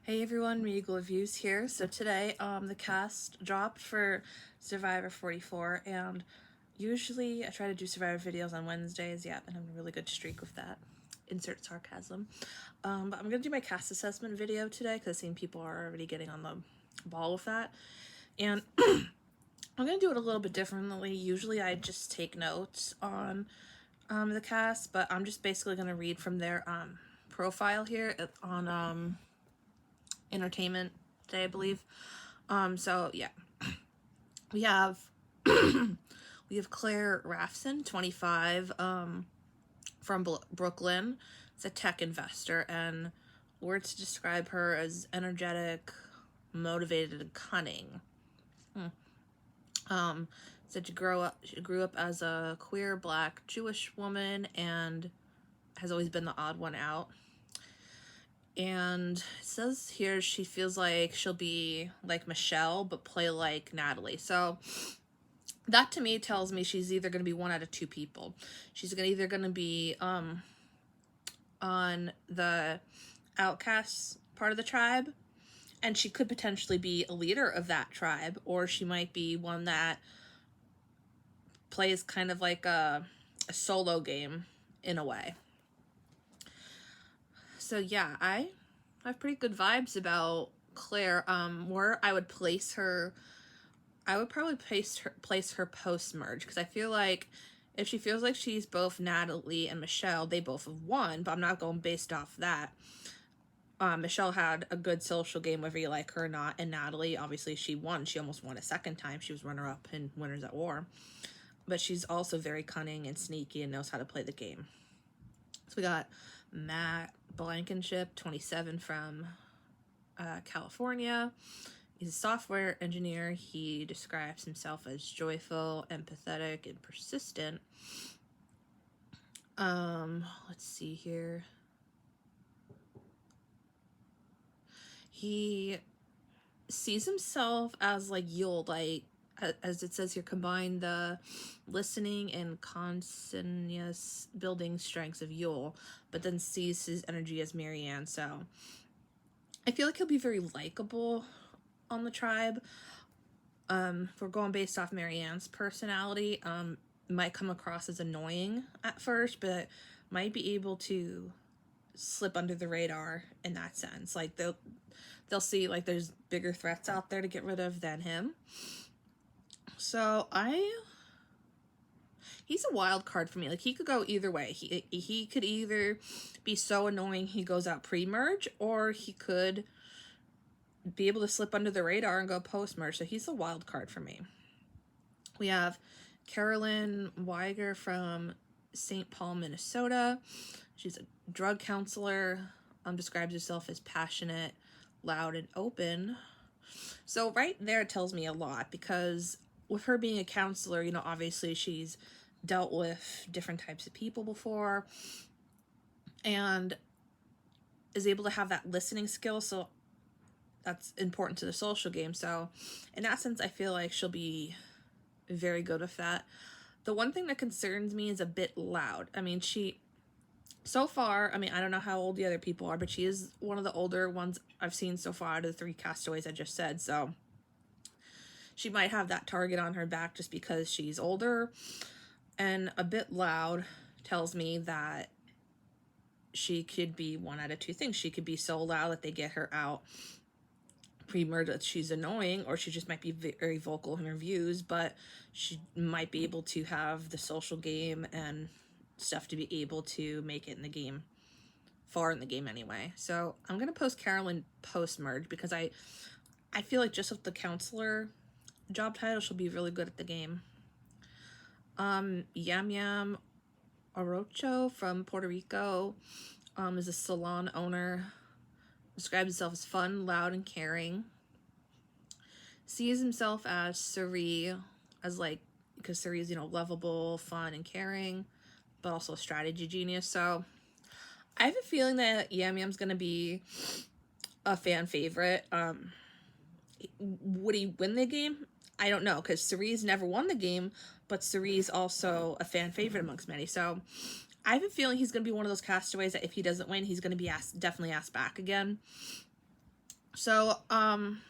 Hey everyone, Regal Reviews here. So today, the cast dropped for Survivor 44, and usually I try to do Survivor videos on Wednesdays. Yeah, and I'm a really good streak with that. Insert sarcasm. But I'm gonna do my cast assessment video today because I've seen people are already getting on the ball with that, and I'm gonna do it a little bit differently. Usually I just take notes on the cast, but I'm just basically gonna read from their profile here on Entertainment Day, I believe. So yeah, we have we have Claire Raffson, 25, from Brooklyn. It's a tech investor, and words to describe her as energetic, motivated, and cunning. Said she grew up as a queer Black Jewish woman and has always been the odd one out. And it says here she feels like she'll be like Michelle but play like Natalie. So that to me tells me she's either going to be one out of two people. She's either going to be on the outcast part of the tribe, and she could potentially be a leader of that tribe, or she might be one that plays kind of like a solo game in a way. So yeah, I have pretty good vibes about Claire. Where I would place her, I would probably place her post merge, because I feel like if she feels like she's both Natalie and Michelle, they both have won. But I'm not going based off that. Michelle had a good social game, whether you like her or not, and Natalie, obviously, she won. She almost won a second time. She was runner-up in Winners at War. But she's also very cunning and sneaky and knows how to play the game. So we got Matt Blankenship, 27, from California. He's a software engineer. He describes himself as joyful, empathetic, and persistent. Let's see here. He sees himself as like Yule, like as it says here, combine the listening and conscientious building strengths of Yule, but then sees his energy as Marianne. So I feel like he'll be very likable on the tribe. If we're going based off Marianne's personality, might come across as annoying at first, but might be able to slip under the radar in that sense. Like they'll see like there's bigger threats out there to get rid of than him. So he's a wild card for me. Like he could go either way. He could either be so annoying he goes out pre-merge, or he could be able to slip under the radar and go post-merge. So he's a wild card for me. We have Carolyn Weiger from St. Paul, Minnesota. She's a drug counselor. Describes herself as passionate, loud, and open. So right there it tells me a lot, because with her being a counselor, you know, obviously she's dealt with different types of people before and is able to have that listening skill. So that's important to the social game. So in that sense, I feel like she'll be very good with that. The one thing that concerns me is a bit loud. I mean, so far, I mean, I don't know how old the other people are, but she is one of the older ones I've seen so far out of the 3 castaways I just said. So she might have that target on her back just because she's older. And a bit loud tells me that she could be one out of two things. She could be so loud that they get her out pre-merge that she's annoying, or she just might be very vocal in her views, but she might be able to have the social game and stuff to be able to make it in the game, far in the game anyway. So I'm gonna post Carolyn post-merge, because I feel like just with the counselor job title, she'll be really good at the game. Yam Yam Orocho from Puerto Rico is a salon owner. Describes himself as fun, loud, and caring. Sees himself as Suri, as like, because Suri is, you know, lovable, fun, and caring, but also a strategy genius. So I have a feeling that Yam Yam's gonna be a fan favorite. Would he win the game? I don't know, because Suri's never won the game, but Suri's also a fan favorite amongst many. So I have a feeling he's going to be one of those castaways that if he doesn't win, he's going to be definitely asked back again. So, I'm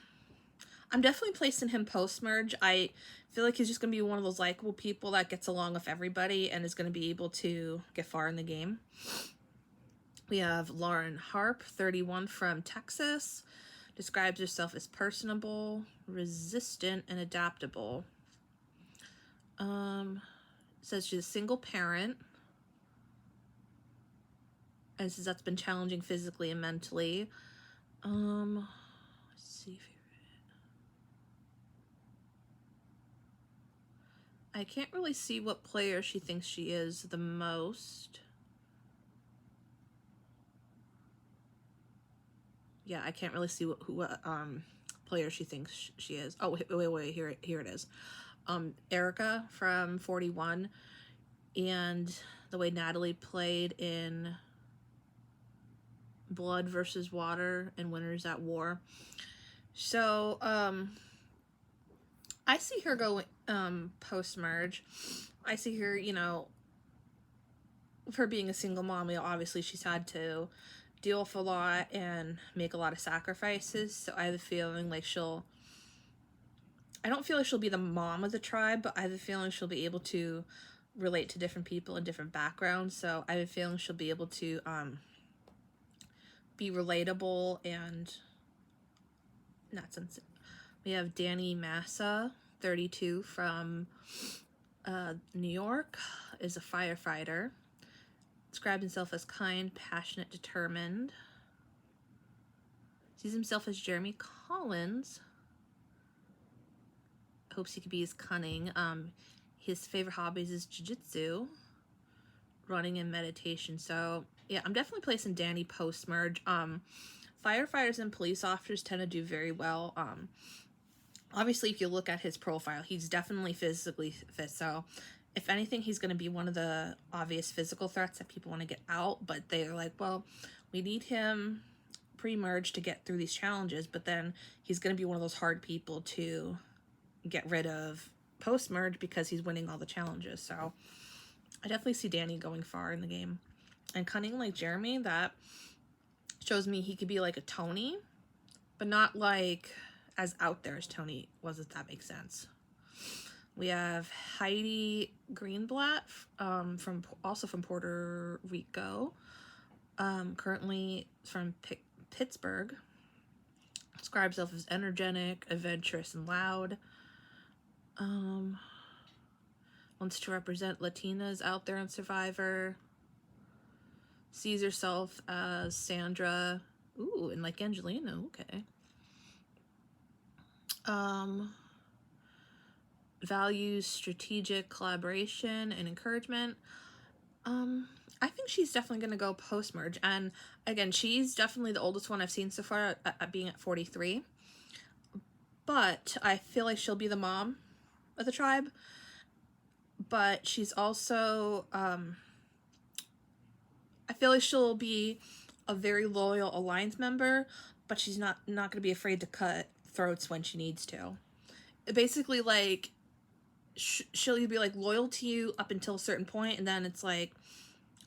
definitely placing him post-merge. I feel like he's just going to be one of those likable people that gets along with everybody and is going to be able to get far in the game. We have Lauren Harp, 31, from Texas. Describes herself as personable, resistant, and adaptable. Says she's a single parent. And says that's been challenging physically and mentally. Let's see if I can't really see what player she thinks she is the most. Yeah, I can't really see what player she thinks she is. Oh, wait, here it is. Erica from 41, and the way Natalie played in Blood versus Water and Winners at War. So, I see her go post-merge. I see her, you know, for being a single mom, you know, obviously she's had to deal with a lot and make a lot of sacrifices. So I have a feeling like I don't feel like she'll be the mom of the tribe, but I have a feeling she'll be able to relate to different people in different backgrounds. So I have a feeling she'll be able to be relatable and not sensitive. We have Danny Massa, 32, from New York, is a firefighter. Describes himself as kind, passionate, determined. Sees himself as Jeremy Collins. Hopes he could be as cunning. His favorite hobbies is jiu-jitsu, running, and meditation. So yeah, I'm definitely placing Danny post-merge. Firefighters and police officers tend to do very well. Obviously, if you look at his profile, he's definitely physically fit. So if anything, he's going to be one of the obvious physical threats that people want to get out. But they're like, well, we need him pre-merge to get through these challenges. But then he's going to be one of those hard people to get rid of post-merge because he's winning all the challenges. So I definitely see Danny going far in the game. And cunning like Jeremy, that shows me he could be like a Tony, but not like as out there as Tony was, if that makes sense. We have Heidi Greenblatt, also from Puerto Rico, currently from Pittsburgh. Describes herself as energetic, adventurous, and loud. Wants to represent Latinas out there in Survivor. Sees herself as Sandra. Ooh, and like Angelina, okay. Values strategic collaboration and encouragement. I think she's definitely going to go post-merge. And again, she's definitely the oldest one I've seen so far at being at 43. But I feel like she'll be the mom of the tribe. But she's also, I feel like she'll be a very loyal Alliance member, but she's not going to be afraid to cut throats when she needs to. Basically, like, she'll either be like loyal to you up until a certain point, and then it's like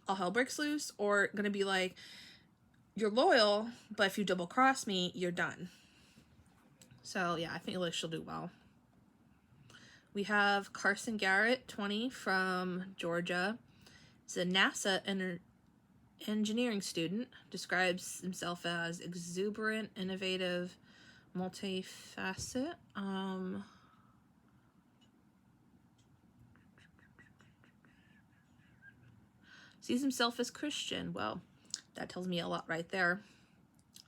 all hell breaks loose, or gonna be like, you're loyal, but if you double cross me, you're done. So yeah, I think like she'll do well. We have Carson Garrett, 20, from Georgia. He's a NASA engineering student. Describes himself as exuberant, innovative, multifaceted. Sees himself as Christian. Well, that tells me a lot right there.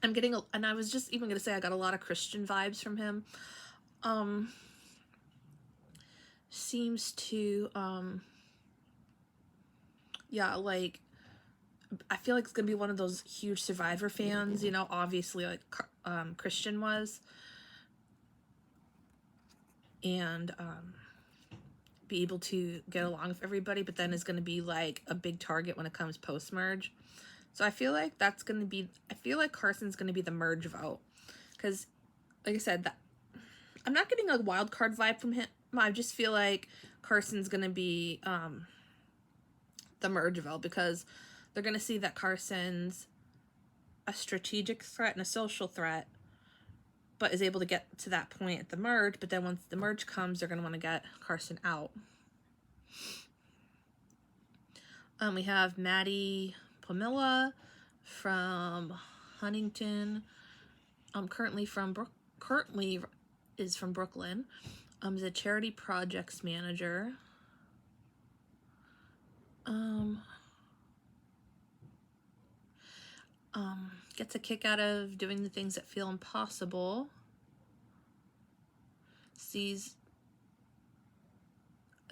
I'm getting, and I was just even going to say I got a lot of Christian vibes from him. Seems to, yeah, like, I feel like it's going to be one of those huge Survivor fans, you know, obviously like Christian was. And, be able to get along with everybody, but then is going to be like a big target when it comes post-merge. So I feel like that's going to be, I feel like Carson's going to be the merge vote. Because, like I said, I'm not getting a wild card vibe from him. I just feel like Carson's going to be the merge vote, because they're going to see that Carson's a strategic threat and a social threat, but is able to get to that point at the merge. But then once the merge comes, they're going to want to get Carson out. We have Maddie Pomilla from Huntington. Currently is from Brooklyn. Is a charity projects manager. Gets a kick out of doing the things that feel impossible. Sees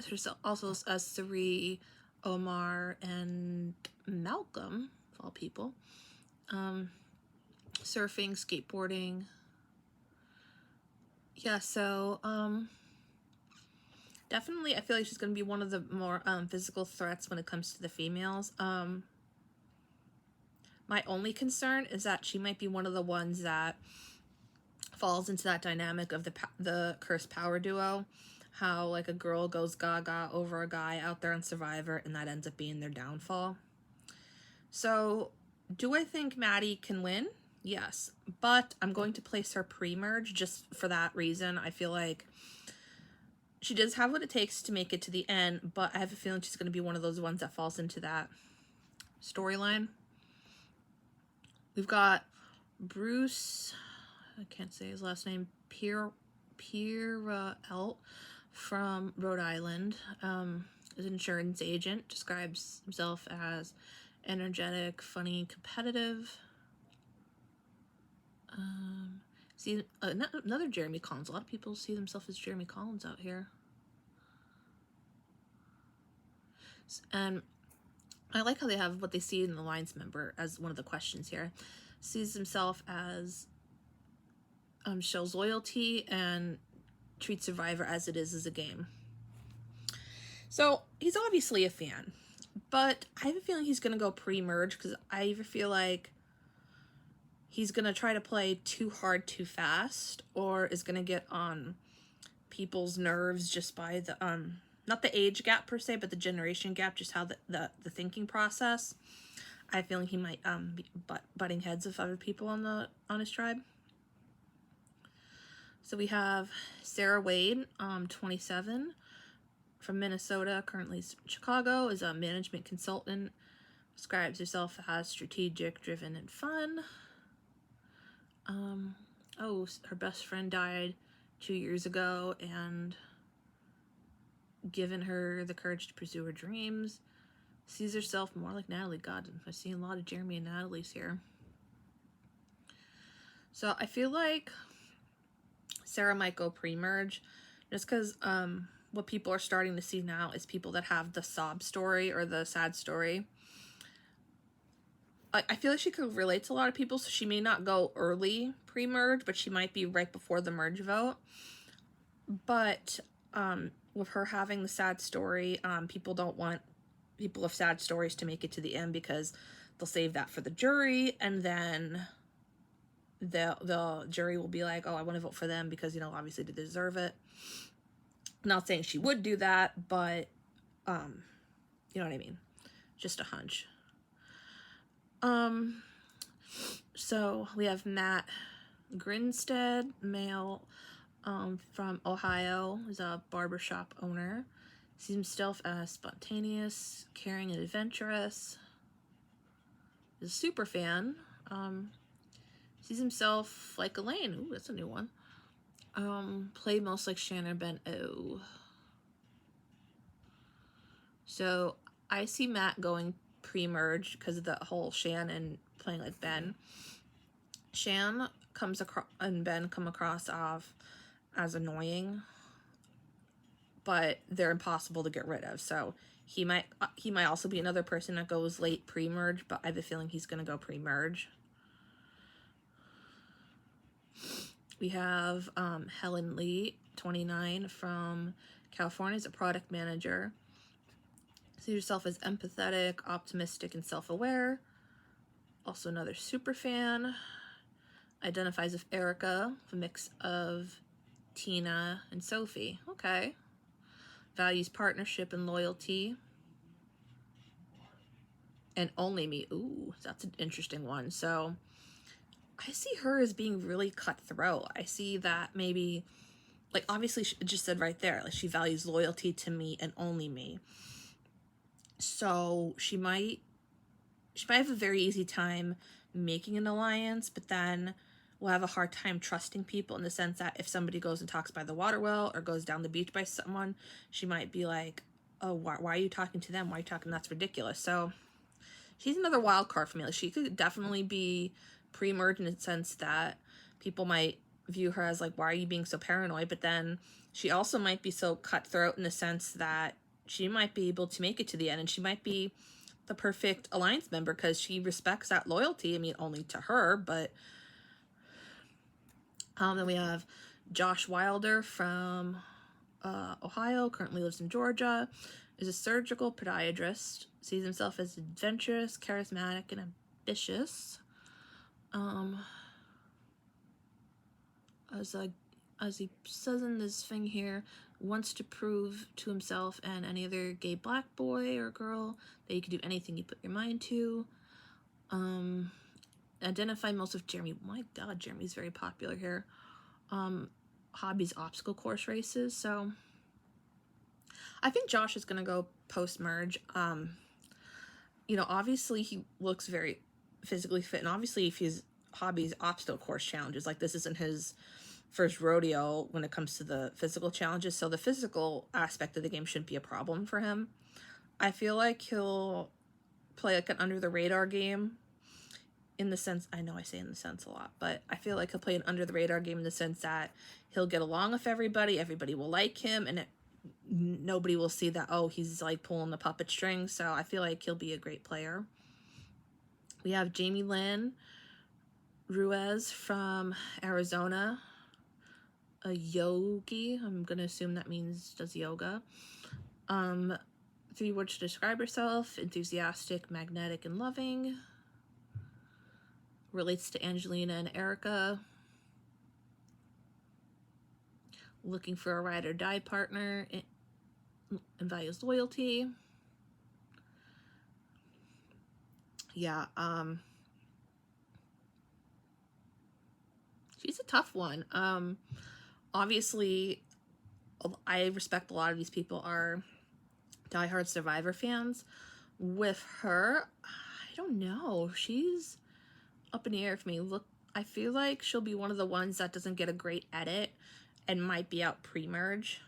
herself also as Sari, Omar, and Malcolm, of all people. Surfing, skateboarding. Yeah, so definitely I feel like she's going to be one of the more physical threats when it comes to the females. My only concern is that she might be one of the ones that falls into that dynamic of the cursed power duo. How like a girl goes gaga over a guy out there on Survivor, and that ends up being their downfall. So, do I think Maddie can win? Yes. But I'm going to place her pre-merge just for that reason. I feel like she does have what it takes to make it to the end, but I have a feeling she's going to be one of those ones that falls into that storyline. We've got Bruce, I can't say his last name, Pierrelt from Rhode Island. Is an insurance agent, describes himself as energetic, funny, competitive. See another Jeremy Collins. A lot of people see themselves as Jeremy Collins out here. And I like how they have what they see in the Alliance member as one of the questions here. Sees himself as shows loyalty and treats Survivor as it is as a game. So he's obviously a fan, but I have a feeling he's going to go pre-merge because I either feel like he's going to try to play too hard too fast, or is going to get on people's nerves just by the not the age gap per se, but the generation gap, just how the thinking process. I have a feeling he might be butting heads with other people on his tribe. So we have Sarah Wade, 27, from Minnesota, currently Chicago, is a management consultant. Describes herself as strategic, driven, and fun. Her best friend died 2 years ago and given her the courage to pursue her dreams. Sees herself more like Natalie. God, I've seen a lot of Jeremy and Natalie's here. So I feel like Sarah might go pre-merge just because what people are starting to see now is people that have the sob story or the sad story. I feel like she could relate to a lot of people, so she may not go early pre-merge, but she might be right before the merge vote. But with her having the sad story, people don't want people with sad stories to make it to the end because they'll save that for the jury, and then the jury will be like, oh, I want to vote for them because, you know, obviously they deserve it. I'm not saying she would do that, but you know what I mean? Just a hunch. So we have Matt Grinstead, male, from Ohio, is a barbershop owner. Sees himself as spontaneous, caring, and adventurous. Is a super fan. Sees himself like Elaine. Ooh, that's a new one. Play most like Shannon Ben O. So I see Matt going pre-merge because of the whole Shan and playing like Ben. Shan comes across and Ben come across as annoying, but they're impossible to get rid of. So he might also be another person that goes late pre-merge, but I have a feeling he's gonna go pre-merge. We have Helen Lee, 29, from California, is a product manager. See yourself as empathetic, optimistic, and self-aware. Also another super fan. Identifies with Erica, a mix of Tina and Sophie. Okay. Values partnership and loyalty. And only me. Ooh, that's an interesting one. So I see her as being really cutthroat. I see that maybe, like, obviously she just said right there, like, she values loyalty to me and only me. So she might have a very easy time making an alliance, but then will have a hard time trusting people, in the sense that if somebody goes and talks by the water well or goes down the beach by someone, she might be like, oh, why are you talking to them? Why are you talking? That's ridiculous. So she's another wild card for me. Like, she could definitely be pre-merge in the sense that people might view her as like, why are you being so paranoid? But then she also might be so cutthroat in the sense that she might be able to make it to the end, and she might be the perfect alliance member because she respects that loyalty. I mean, only to her, but then we have Josh Wilder from Ohio, currently lives in Georgia, is a surgical podiatrist, sees himself as adventurous, charismatic, and ambitious. As he says in this thing here, wants to prove to himself and any other gay black boy or girl that you can do anything you put your mind to. Identify most of Jeremy. My God, Jeremy's very popular here. Hobbies, obstacle course races. So I think Josh is gonna go post-merge. You know, obviously he looks very physically fit, and obviously if his hobbies, obstacle course challenges, like, this isn't his first rodeo when it comes to the physical challenges, so the physical aspect of the game shouldn't be a problem for him. I feel like he'll play like an under the radar game, in the sense, I know I say in the sense a lot, but I feel like he'll play an under the radar game in the sense that he'll get along with everybody will like him, and nobody will see that, oh, he's like pulling the puppet strings. So I feel like he'll be a great player. We have Jamie Lynn Ruiz from Arizona, a yogi. I'm gonna assume that means does yoga. 3 words to describe herself: enthusiastic, magnetic, and loving. Relates to Angelina and Erica. Looking for a ride or die partner and values loyalty. Yeah, she's a tough one. Obviously, I respect a lot of these people are diehard Survivor fans. With her, I don't know. She's up in the air for me. Look, I feel like she'll be one of the ones that doesn't get a great edit and might be out pre-merge.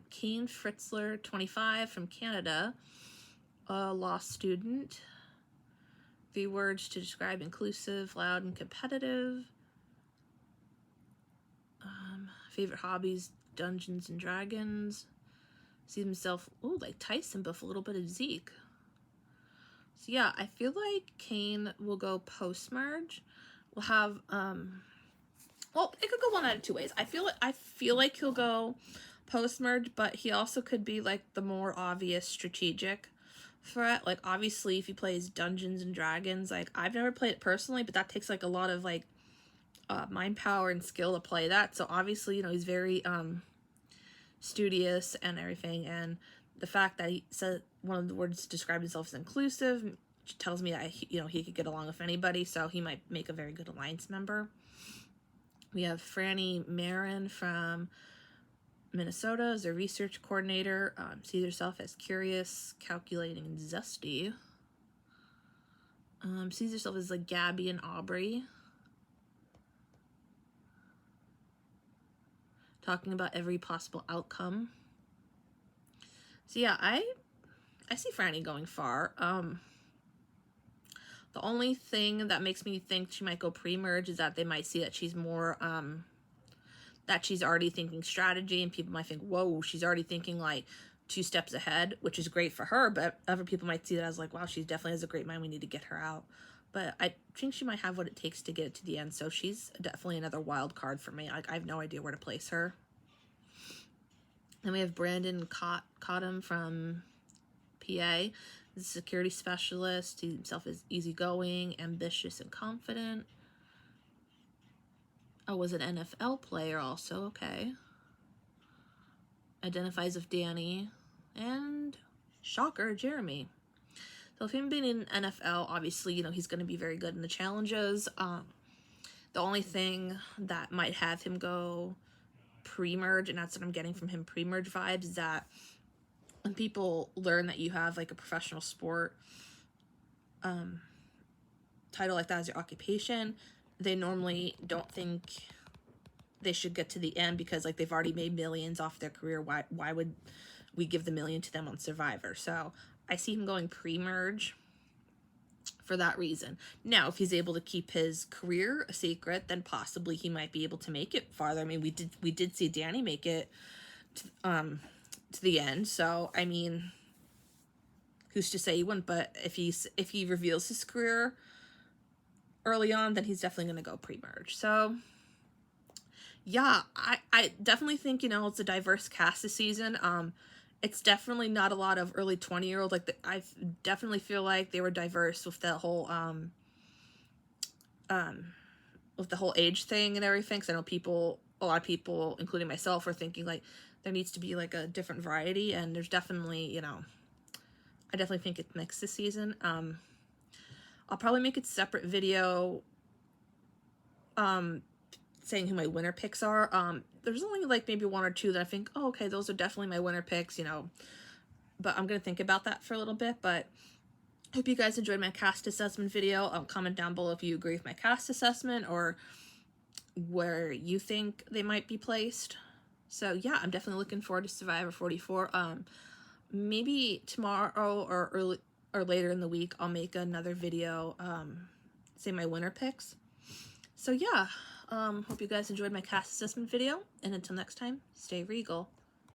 Keen Fritzler, 25, from Canada, a law student. 3 words to describe: inclusive, loud, and competitive. Favorite hobbies: Dungeons and Dragons. Sees himself, like Tyson, but with a little bit of Zeke. So yeah, I feel like Kane will go post-merge. We'll have, well, it could go one out of 2 ways. I feel like he'll go post-merge, but he also could be like the more obvious strategic threat. Like, obviously, if he plays Dungeons and Dragons, like, I've never played it personally, but that takes like a lot of like mind power and skill to play that. So obviously, you know, he's very studious and everything, and the fact that he said one of the words to describe himself as inclusive tells me that he could get along with anybody, so he might make a very good alliance member. We have Franny Marin from Minnesota as a research coordinator. Sees herself as curious, calculating, and zesty. Sees herself as like Gabby and Aubrey. Talking about every possible outcome. So yeah, I see Franny going far. The only thing that makes me think she might go pre-merge is that they might see that she's more, that she's already thinking strategy, and people might think, whoa, she's already thinking like 2 steps ahead, which is great for her, but other people might see that as like, wow, she definitely has a great mind, we need to get her out. But I think she might have what it takes to get it to the end, so she's definitely another wild card for me. Like, I have no idea where to place her. Then we have Brandon Cottam from PA. He's a security specialist. He himself is easygoing, ambitious, and confident. Oh, was an NFL player also. Okay. Identifies with Danny. And, shocker, Jeremy. So if him being in NFL, obviously, you know, he's going to be very good in the challenges. The only thing that might have him go pre-merge, and that's what I'm getting from him, pre-merge vibes, is that when people learn that you have like a professional sport title like that as your occupation, they normally don't think they should get to the end because like they've already made millions off their career. Why would we give the million to them on Survivor? So I see him going pre-merge for that reason. Now, if he's able to keep his career a secret, then possibly he might be able to make it farther. I mean, we did see Danny make it to the end. So I mean, who's to say he wouldn't? But if he reveals his career early on, then he's definitely going to go pre-merge. So yeah, I definitely think, you know, it's a diverse cast this season. It's definitely not a lot of early 20-year-old. Like, I definitely feel like they were diverse with the whole age thing and everything. Because I know a lot of people, including myself, are thinking like there needs to be like a different variety. And there's definitely, you know, I definitely think it's mixed this season. I'll probably make a separate video saying who my winner picks are. There's only like maybe one or two that I think, oh, okay, those are definitely my winner picks, you know. But I'm going to think about that for a little bit. But I hope you guys enjoyed my cast assessment video. Comment down below if you agree with my cast assessment or where you think they might be placed. So yeah, I'm definitely looking forward to Survivor 44. Maybe tomorrow or early or later in the week, I'll make another video, say my winner picks. So yeah, hope you guys enjoyed my cast assessment video, and until next time, stay regal.